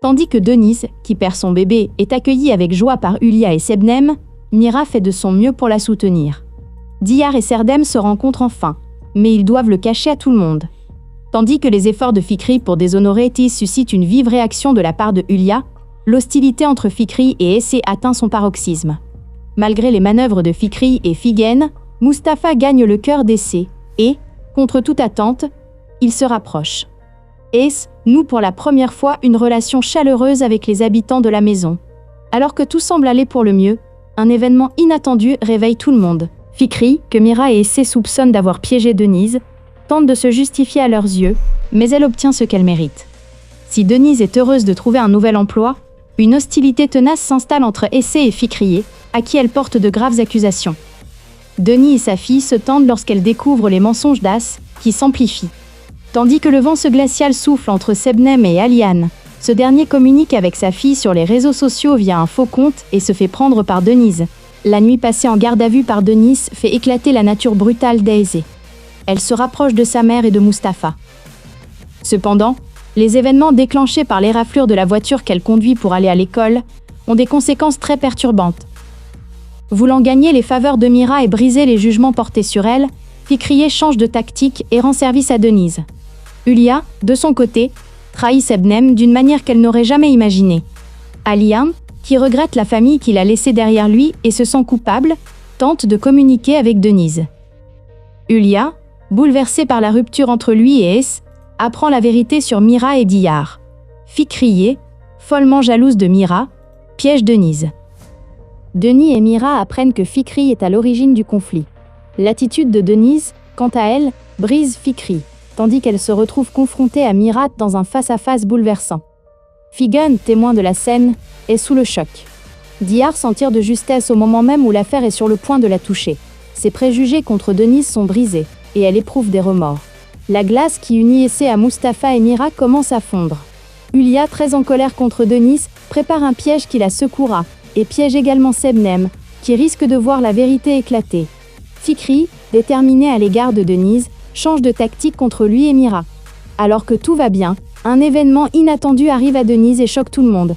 Tandis que Denise, qui perd son bébé, est accueillie avec joie par Hulia et Sebnem, Mira fait de son mieux pour la soutenir. Diyar et Serdem se rencontrent enfin, mais ils doivent le cacher à tout le monde. Tandis que les efforts de Fikri pour déshonorer Tiz suscitent une vive réaction de la part de Hulia, l'hostilité entre Fikri et Essé atteint son paroxysme. Malgré les manœuvres de Fikri et Figen, Mustapha gagne le cœur d'Essé et, contre toute attente, il se rapproche. Ess noue pour la première fois une relation chaleureuse avec les habitants de la maison. Alors que tout semble aller pour le mieux, un événement inattendu réveille tout le monde. Fikri, que Mira et Essé soupçonnent d'avoir piégé Denise, tente de se justifier à leurs yeux, mais elle obtient ce qu'elle mérite. Si Denise est heureuse de trouver un nouvel emploi, une hostilité tenace s'installe entre Essé et Fikri, à qui elle porte de graves accusations. Denis et sa fille se tendent lorsqu'elle découvre les mensonges d'As, qui s'amplifient. Tandis que le vent glacial souffle entre Sebnem et Aliane, ce dernier communique avec sa fille sur les réseaux sociaux via un faux compte et se fait prendre par Denise. La nuit passée en garde à vue par Denise fait éclater la nature brutale d'Essé. Elle se rapproche de sa mère et de Mustapha. Cependant, les événements déclenchés par l'éraflure de la voiture qu'elle conduit pour aller à l'école ont des conséquences très perturbantes. Voulant gagner les faveurs de Mira et briser les jugements portés sur elle, Fikri change de tactique et rend service à Denise. Hulia, de son côté, trahit Sebnem d'une manière qu'elle n'aurait jamais imaginée. Aliane, qui regrette la famille qu'il a laissée derrière lui et se sent coupable, tente de communiquer avec Denise. Hulia, bouleversée par la rupture entre lui et Ess, apprend la vérité sur Mira et Diyar. Fikri, follement jalouse de Mira, piège Denise. Denis et Mira apprennent que Fikri est à l'origine du conflit. L'attitude de Denise, quant à elle, brise Fikri, tandis qu'elle se retrouve confrontée à Mira dans un face-à-face bouleversant. Figen, témoin de la scène, est sous le choc. Diyar s'en tire de justesse au moment même où l'affaire est sur le point de la toucher. Ses préjugés contre Denise sont brisés, et elle éprouve des remords. La glace qui unit Essé à Mustapha et Mira commence à fondre. Hulia, très en colère contre Denise, prépare un piège qui la secouera, et piège également Sebnem, qui risque de voir la vérité éclater. Fikri, déterminé à l'égard de Denise, change de tactique contre lui et Mira. Alors que tout va bien, un événement inattendu arrive à Denise et choque tout le monde.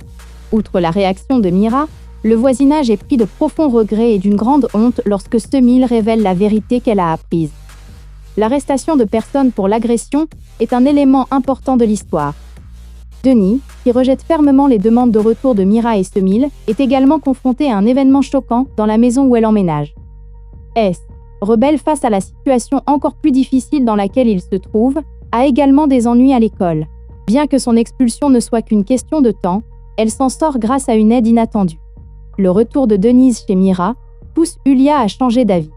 Outre la réaction de Mira, le voisinage est pris de profonds regrets et d'une grande honte lorsque Semil révèle la vérité qu'elle a apprise. L'arrestation de personnes pour l'agression est un élément important de l'histoire. Denis, qui rejette fermement les demandes de retour de Mira et Semil, est également confronté à un événement choquant dans la maison où elle emménage. Ess, rebelle face à la situation encore plus difficile dans laquelle il se trouve, a également des ennuis à l'école. Bien que son expulsion ne soit qu'une question de temps, elle s'en sort grâce à une aide inattendue. Le retour de Denise chez Mira pousse Hulia à changer d'avis.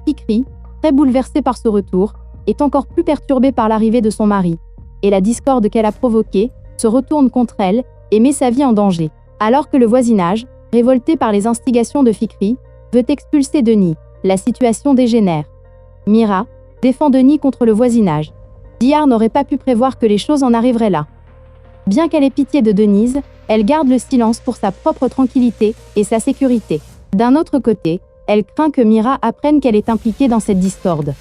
Fikri, très bouleversée par ce retour, est encore plus perturbée par l'arrivée de son mari, et la discorde qu'elle a provoquée se retourne contre elle et met sa vie en danger. Alors que le voisinage, révolté par les instigations de Fikri, veut expulser Denis, la situation dégénère. Mira défend Denis contre le voisinage. Diyar n'aurait pas pu prévoir que les choses en arriveraient là. Bien qu'elle ait pitié de Denise, elle garde le silence pour sa propre tranquillité et sa sécurité. D'un autre côté, elle craint que Mira apprenne qu'elle est impliquée dans cette discorde.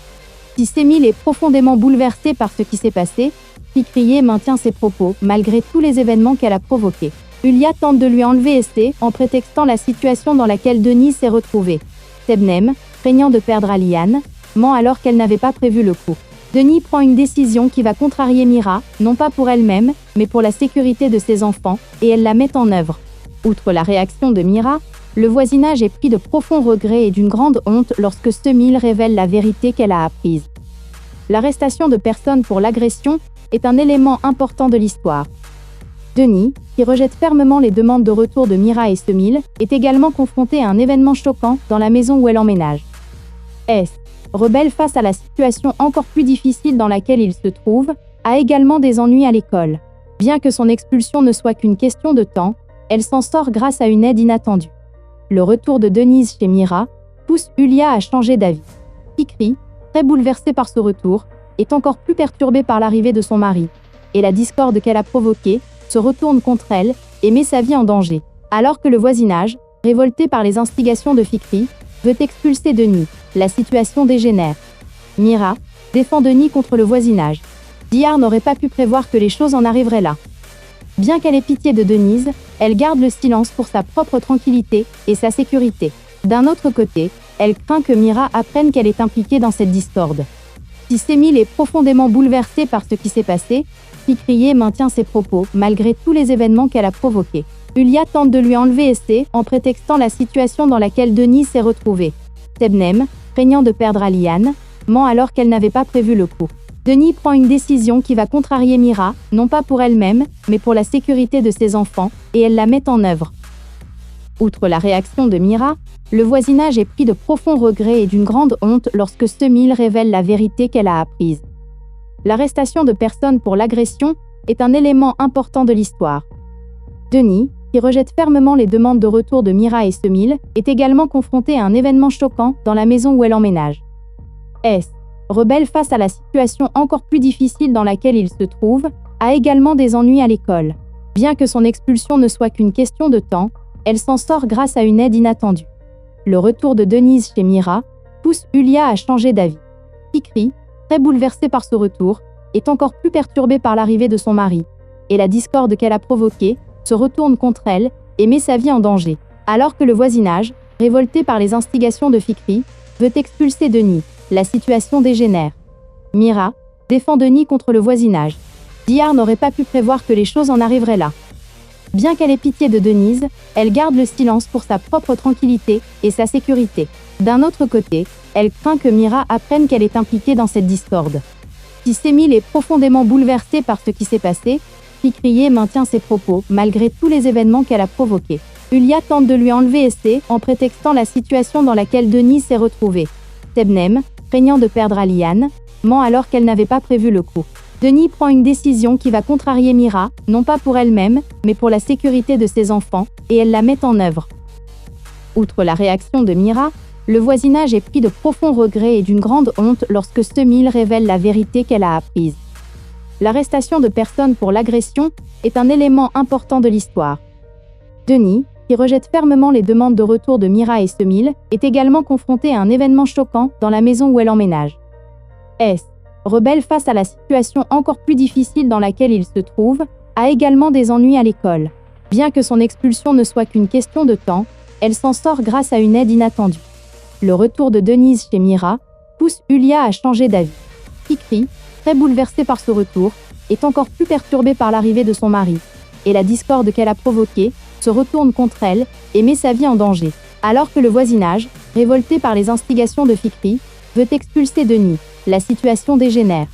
Si Semil est profondément bouleversée par ce qui s'est passé, Fikri maintient ses propos malgré tous les événements qu'elle a provoqués. Hulia tente de lui enlever Essé en prétextant la situation dans laquelle Denis s'est retrouvée. Sebnem, craignant de perdre Aliane, ment alors qu'elle n'avait pas prévu le coup. Denis prend une décision qui va contrarier Mira, non pas pour elle-même, mais pour la sécurité de ses enfants, et elle la met en œuvre. Outre la réaction de Mira, le voisinage est pris de profonds regrets et d'une grande honte lorsque Semil révèle la vérité qu'elle a apprise. L'arrestation de personnes pour l'agression est un élément important de l'histoire. Denis, qui rejette fermement les demandes de retour de Mira et Semil, est également confronté à un événement choquant dans la maison où elle emménage. Ess, rebelle face à la situation encore plus difficile dans laquelle il se trouve, a également des ennuis à l'école. Bien que son expulsion ne soit qu'une question de temps, elle s'en sort grâce à une aide inattendue. Le retour de Denise chez Mira pousse Hulia à changer d'avis. Fikri, très bouleversée par ce retour, est encore plus perturbée par l'arrivée de son mari, et la discorde qu'elle a provoquée se retourne contre elle et met sa vie en danger. Alors que le voisinage, révolté par les instigations de Fikri, veut expulser Denis, la situation dégénère. Mira défend Denis contre le voisinage. Diyar n'aurait pas pu prévoir que les choses en arriveraient là. Bien qu'elle ait pitié de Denise, elle garde le silence pour sa propre tranquillité et sa sécurité. D'un autre côté, elle craint que Mira apprenne qu'elle est impliquée dans cette discorde. Si Semil est profondément bouleversée par ce qui s'est passé, Fikriye maintient ses propos malgré tous les événements qu'elle a provoqués. Hülya tente de lui enlever Essé en prétextant la situation dans laquelle Denise s'est retrouvée. Sebnem, craignant de perdre Aliane, ment alors qu'elle n'avait pas prévu le coup. Denis prend une décision qui va contrarier Mira, non pas pour elle-même, mais pour la sécurité de ses enfants, et elle la met en œuvre. Outre la réaction de Mira, le voisinage est pris de profonds regrets et d'une grande honte lorsque Semil révèle la vérité qu'elle a apprise. L'arrestation de personnes pour l'agression est un élément important de l'histoire. Denis, qui rejette fermement les demandes de retour de Mira et Semil, est également confronté à un événement choquant dans la maison où elle emménage. S, rebelle face à la situation encore plus difficile dans laquelle il se trouve, a également des ennuis à l'école. Bien que son expulsion ne soit qu'une question de temps, elle s'en sort grâce à une aide inattendue. Le retour de Denise chez Mira pousse Hülya à changer d'avis. Fikri, très bouleversée par ce retour, est encore plus perturbée par l'arrivée de son mari, et la discorde qu'elle a provoquée se retourne contre elle et met sa vie en danger. Alors que le voisinage, révolté par les instigations de Fikri, veut expulser Denis, la situation dégénère. Mira défend Denis contre le voisinage. Diyar n'aurait pas pu prévoir que les choses en arriveraient là. Bien qu'elle ait pitié de Denise, elle garde le silence pour sa propre tranquillité et sa sécurité. D'un autre côté, elle craint que Mira apprenne qu'elle est impliquée dans cette discorde. Si Semil est profondément bouleversée par ce qui s'est passé, Fikriye maintient ses propos malgré tous les événements qu'elle a provoqués. Hülya tente de lui enlever Essé en prétextant la situation dans laquelle Denise s'est retrouvée. Sebnem, craignant de perdre Aliane, ment alors qu'elle n'avait pas prévu le coup. Denis prend une décision qui va contrarier Mira, non pas pour elle-même, mais pour la sécurité de ses enfants, et elle la met en œuvre. Outre la réaction de Mira, le voisinage est pris de profonds regrets et d'une grande honte lorsque Semil révèle la vérité qu'elle a apprise. L'arrestation de personnes pour l'agression est un élément important de l'histoire. Denis, qui rejette fermement les demandes de retour de Mira et Semil, est également confronté à un événement choquant dans la maison où elle emménage. S, rebelle face à la situation encore plus difficile dans laquelle il se trouve, a également des ennuis à l'école. Bien que son expulsion ne soit qu'une question de temps, elle s'en sort grâce à une aide inattendue. Le retour de Denise chez Mira pousse Hülya à changer d'avis. Fikri, très bouleversée par ce retour, est encore plus perturbée par l'arrivée de son mari, et la discorde qu'elle a provoquée se retourne contre elle et met sa vie en danger. Alors que le voisinage, révolté par les instigations de Fikri, veut expulser Denis, la situation dégénère.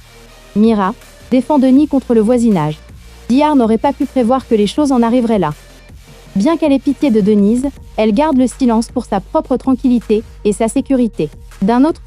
Mira défend Denis contre le voisinage. Diyar n'aurait pas pu prévoir que les choses en arriveraient là. Bien qu'elle ait pitié de Denise, elle garde le silence pour sa propre tranquillité et sa sécurité. D'un autre